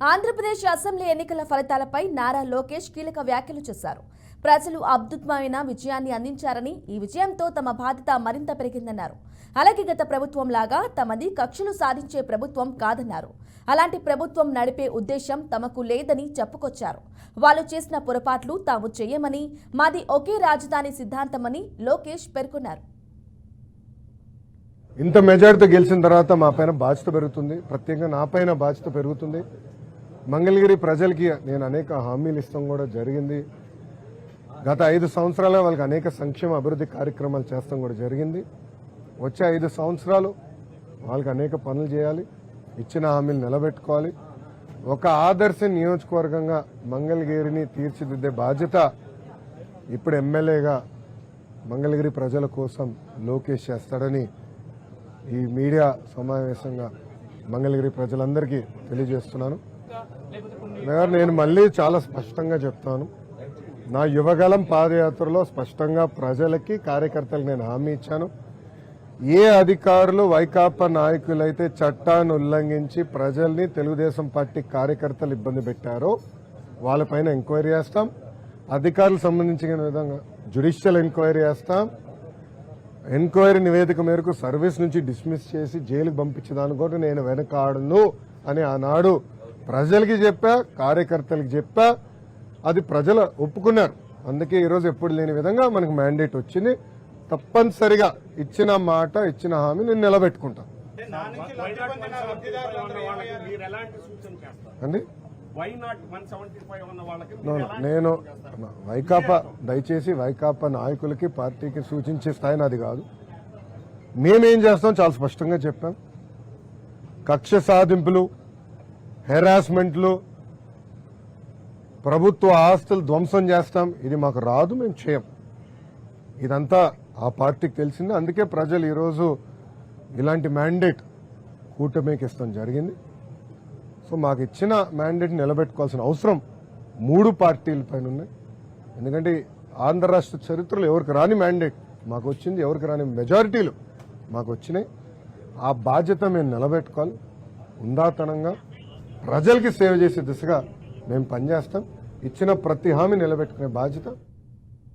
Andhra Pradesh assembly ఎన్నికల ఫలితాలపై నారా లోకేష్ కీలక వ్యాఖ్యలు చేశారు. ప్రజలు అద్భుతమైన విజయాన్ని అందించారని, ఈ విజయంతో తమ బాధ్యత మరింత పెరిగిందన్నారు. అలాగే గత ప్రభుత్వం లాగా తమది కక్షలు సాధించే ప్రభుత్వం కాదన్నారు. అలాంటి ప్రభుత్వం నడిపే ఉద్దేశం తమకు లేదని చెప్పుకొచ్చారు. వాళ్ళు చేసిన పొరపాట్లు తాము చేయమని, మాది ఒకే రాజధాని సిద్ధాంతమని లోకేష్ పేర్కొన్నారు. ఇంత మెజారిటీతో గెలిచిన తర్వాత మా పైన బాధ్యత పెరుగుతుంది, ప్రత్యేకంగా నా పైన బాధ్యత పెరుగుతుంది. మంగళగిరి ప్రజలకి నేను అనేక హామీలు ఇస్తాం కూడా జరిగింది. గత 5 సంవత్సరాలుగా వాళ్ళకి అనేక సంక్షేమ అభివృద్ధి కార్యక్రమాలు చేస్తాం కూడా జరిగింది. వచ్చే 5 సంవత్సరాలు వాళ్ళకి అనేక పనులు చేయాలి, ఇచ్చిన హామీలు నిలబెట్టుకోవాలి. ఒక ఆదర్శ నియోజకవర్గంగా మంగళగిరిని తీర్చిదిద్దే బాధ్యత ఇప్పుడు ఎమ్మెల్యేగా మంగళగిరి ప్రజల కోసం లోకేష్ చేస్తాడని ఈ మీడియా సమావేశంగా మంగళగిరి ప్రజలందరికీ తెలియజేస్తున్నాను. నేను మళ్ళీ చాలా స్పష్టంగా చెప్తాను, నా యువగలం పాదయాత్రలో స్పష్టంగా ప్రజలకి కార్యకర్తలకు నేను హామీ ఇచ్చాను. ఏ అధికారులు వైకాపా నాయకులైతే చట్టాన్ని ఉల్లంఘించి ప్రజల్ని తెలుగుదేశం పార్టీ కార్యకర్తలు ఇబ్బంది పెట్టారో వాళ్ళపైన ఎంక్వైరీ చేస్తాం. అధికారులకు సంబంధించిన విధంగా జ్యుడిషియల్ ఎంక్వైరీ చేస్తాం. ఎంక్వైరీ నివేదిక మేరకు సర్వీస్ నుంచి డిస్మిస్ చేసి జైలుకు పంపించేదాన్ని కూడా నేను వెనకాడను అని ఆనాడు ప్రజలకి చెప్పా, కార్యకర్తలకు చెప్పా. అది ప్రజలు ఒప్పుకున్నారు. అందుకే ఈరోజు ఎప్పుడు లేని విధంగా మనకు మ్యాండేట్ వచ్చింది. తప్పనిసరిగా ఇచ్చిన మాట, ఇచ్చిన హామీ నేను నిలబెట్టుకుంటాను అండి. నేను వైకాపా, దయచేసి వైకాపా నాయకులకి పార్టీకి సూచించే స్థాయి నాది కాదు. మేమేం చేస్తాం చాలా స్పష్టంగా చెప్పాం. కక్ష సాధింపులు, హెరాస్మెంట్లు, ప్రభుత్వ ఆస్తులు ధ్వంసం చేస్తాం, ఇది మాకు రాదు, మేము చేయం. ఇదంతా ఆ పార్టీకి తెలిసింది. అందుకే ప్రజలు ఈరోజు ఇలాంటి మ్యాండేట్ కూటమికి ఇస్తాం జరిగింది. సో మాకు ఇచ్చిన మ్యాండేట్ నిలబెట్టుకోవాల్సిన అవసరం 3 పార్టీల పైన ఉన్నాయి. ఎందుకంటే ఆంధ్ర రాష్ట్ర చరిత్రలో ఎవరికి రాని మ్యాండేట్ మాకు వచ్చింది, ఎవరికి రాని మెజారిటీలు మాకు వచ్చినాయి. ఆ బాధ్యత మేము నిలబెట్టుకోవాలి. ఉందాతనంగా ప్రజలకి సేవ చేసే దిశగా మేము పనిచేస్తాం. ఇచ్చిన ప్రతి హామీ నిలబెట్టుకునే బాధ్యత